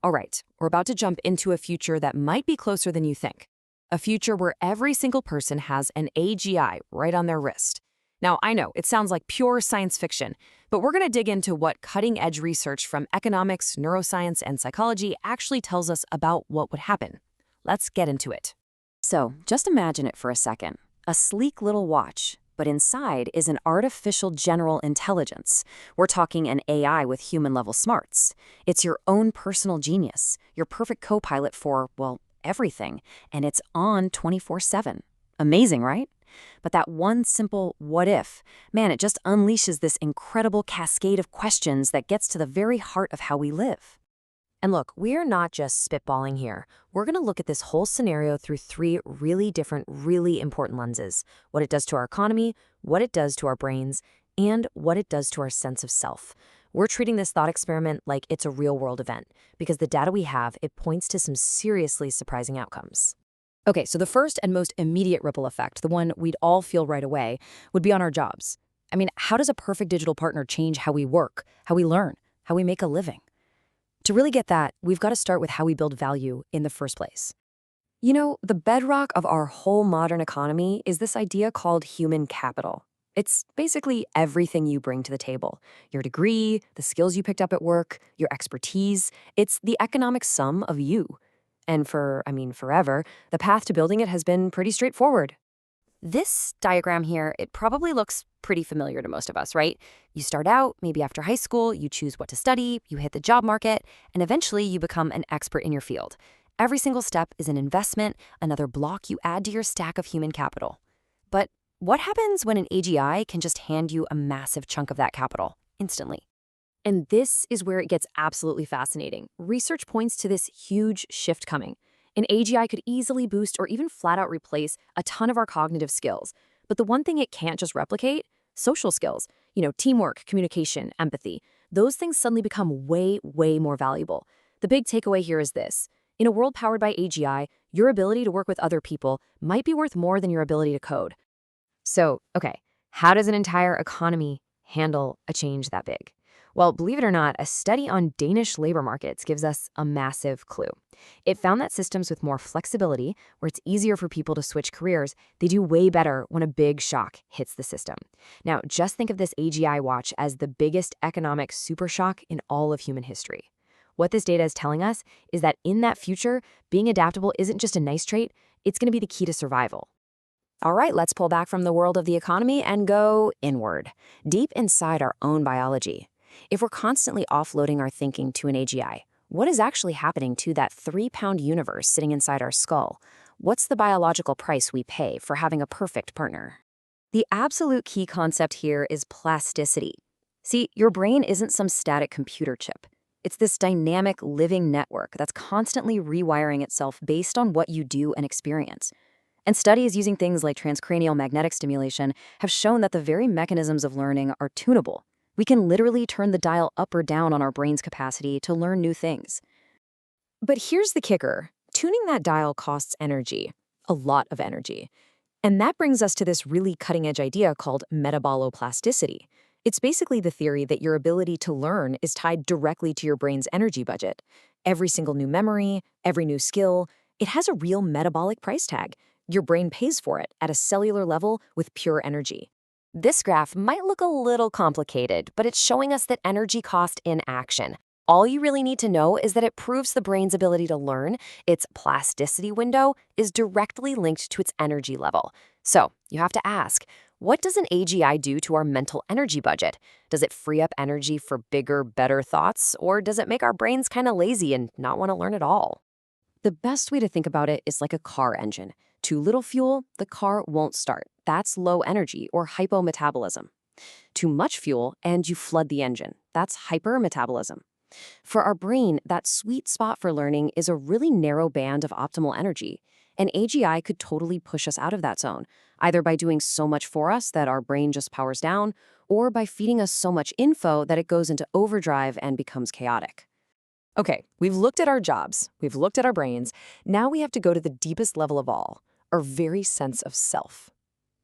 All right, we're about to jump into a future that might be closer than you think. A future where every single person has an AGI right on their wrist. Now, I know it sounds like pure science fiction, but we're going to dig into what cutting-edge research from economics, neuroscience, and psychology actually tells us about what would happen. Let's get into it. So, just imagine it for a second. A sleek little watch, but inside is an artificial general intelligence. We're talking an AI with human-level smarts. It's your own personal genius, your perfect co-pilot for, well, everything, and it's on 24/7. Amazing, right? But that one simple what if, man, it just unleashes this incredible cascade of questions that gets to the very heart of how we live. And look, we're not just spitballing here. We're going to look at this whole scenario through three really different, really important lenses. What it does to our economy, what it does to our brains, and what it does to our sense of self. We're treating this thought experiment like it's a real-world event, because the data we have, it points to some seriously surprising outcomes. Okay, so the first and most immediate ripple effect, the one we'd all feel right away, would be on our jobs. I mean, how does a perfect digital partner change how we work, how we learn, how we make a living? To really get that, we've got to start with how we build value in the first place. You know, the bedrock of our whole modern economy is this idea called human capital. It's basically everything you bring to the table. Your degree, the skills you picked up at work, your expertise. It's the economic sum of you. And forever, the path to building it has been pretty straightforward. This diagram here, it probably looks pretty familiar to most of us, right? You start out, maybe after high school, you choose what to study, you hit the job market, and eventually you become an expert in your field. Every single step is an investment, another block you add to your stack of human capital. But what happens when an AGI can just hand you a massive chunk of that capital instantly? And this is where it gets absolutely fascinating. Research points to this huge shift coming. An AGI could easily boost or even flat out replace a ton of our cognitive skills. But the one thing it can't just replicate, social skills, teamwork, communication, empathy, those things suddenly become way, way more valuable. The big takeaway here is this. In a world powered by AGI, your ability to work with other people might be worth more than your ability to code. So, okay, how does an entire economy handle a change that big? Well, believe it or not, a study on Danish labor markets gives us a massive clue. It found that systems with more flexibility, where it's easier for people to switch careers, they do way better when a big shock hits the system. Now, just think of this AGI watch as the biggest economic super shock in all of human history. What this data is telling us is that in that future, being adaptable isn't just a nice trait, it's going to be the key to survival. All right, let's pull back from the world of the economy and go inward, deep inside our own biology. If we're constantly offloading our thinking to an AGI, what is actually happening to that 3-pound universe sitting inside our skull? What's the biological price we pay for having a perfect partner? The absolute key concept here is plasticity. See, your brain isn't some static computer chip. It's this dynamic, living network that's constantly rewiring itself based on what you do and experience. And studies using things like transcranial magnetic stimulation have shown that the very mechanisms of learning are tunable. We can literally turn the dial up or down on our brain's capacity to learn new things. But here's the kicker. Tuning that dial costs energy, a lot of energy. And that brings us to this really cutting-edge idea called metaboloplasticity. It's basically the theory that your ability to learn is tied directly to your brain's energy budget. Every single new memory, every new skill, it has a real metabolic price tag. Your brain pays for it at a cellular level with pure energy. This graph might look a little complicated, but it's showing us that energy cost in action. All you really need to know is that it proves the brain's ability to learn, its plasticity window, is directly linked to its energy level. So, you have to ask, what does an AGI do to our mental energy budget? Does it free up energy for bigger, better thoughts, or does it make our brains kind of lazy and not want to learn at all? The best way to think about it is like a car engine. Too little fuel, the car won't start. That's low energy or hypometabolism. Too much fuel, and you flood the engine. That's hypermetabolism. For our brain, that sweet spot for learning is a really narrow band of optimal energy. An AGI could totally push us out of that zone, either by doing so much for us that our brain just powers down, or by feeding us so much info that it goes into overdrive and becomes chaotic. Okay, we've looked at our jobs, we've looked at our brains. Now we have to go to the deepest level of all, our very sense of self.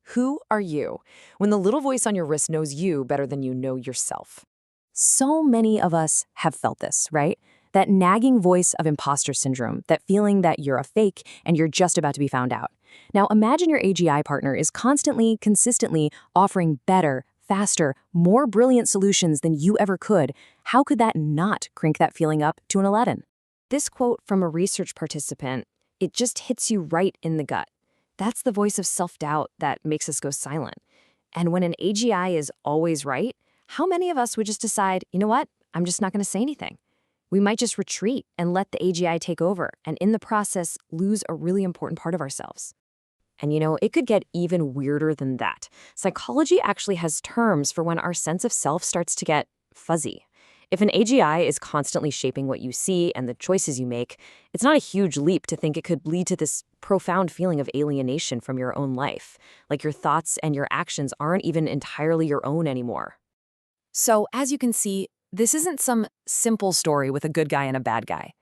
Who are you? When the little voice on your wrist knows you better than you know yourself. So many of us have felt this, right? that nagging voice of imposter syndrome, that feeling that you're a fake and you're just about to be found out. Now, imagine your AGI partner is constantly, consistently offering better, faster, more brilliant solutions than you ever could. How could that not crank that feeling up to an 11? This quote from a research participant, it just hits you right in the gut. That's the voice of self-doubt that makes us go silent. And when an AGI is always right, how many of us would just decide, you know what, I'm just not going to say anything? We might just retreat and let the AGI take over, and in the process, lose a really important part of ourselves. And it could get even weirder than that. Psychology actually has terms for when our sense of self starts to get fuzzy. If an AGI is constantly shaping what you see and the choices you make, it's not a huge leap to think it could lead to this profound feeling of alienation from your own life, like your thoughts and your actions aren't even entirely your own anymore. So, as you can see, this isn't some simple story with a good guy and a bad guy.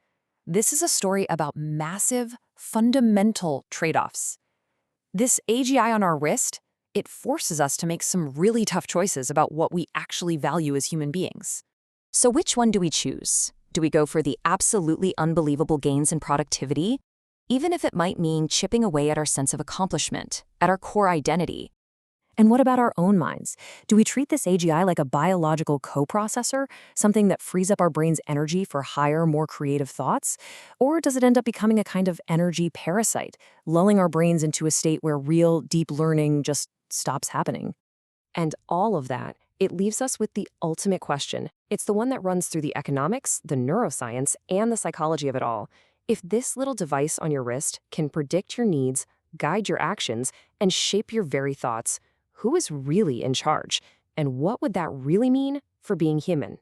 This is a story about massive, fundamental trade-offs. This AGI on our wrist, it forces us to make some really tough choices about what we actually value as human beings. So which one do we choose? Do we go for the absolutely unbelievable gains in productivity, even if it might mean chipping away at our sense of accomplishment, at our core identity? And what about our own minds? Do we treat this AGI like a biological coprocessor, something that frees up our brain's energy for higher, more creative thoughts? Or does it end up becoming a kind of energy parasite, lulling our brains into a state where real, deep learning just stops happening? And all of that, it leaves us with the ultimate question. It's the one that runs through the economics, the neuroscience, and the psychology of it all. If this little device on your wrist can predict your needs, guide your actions, and shape your very thoughts, who is really in charge? And what would that really mean for being human?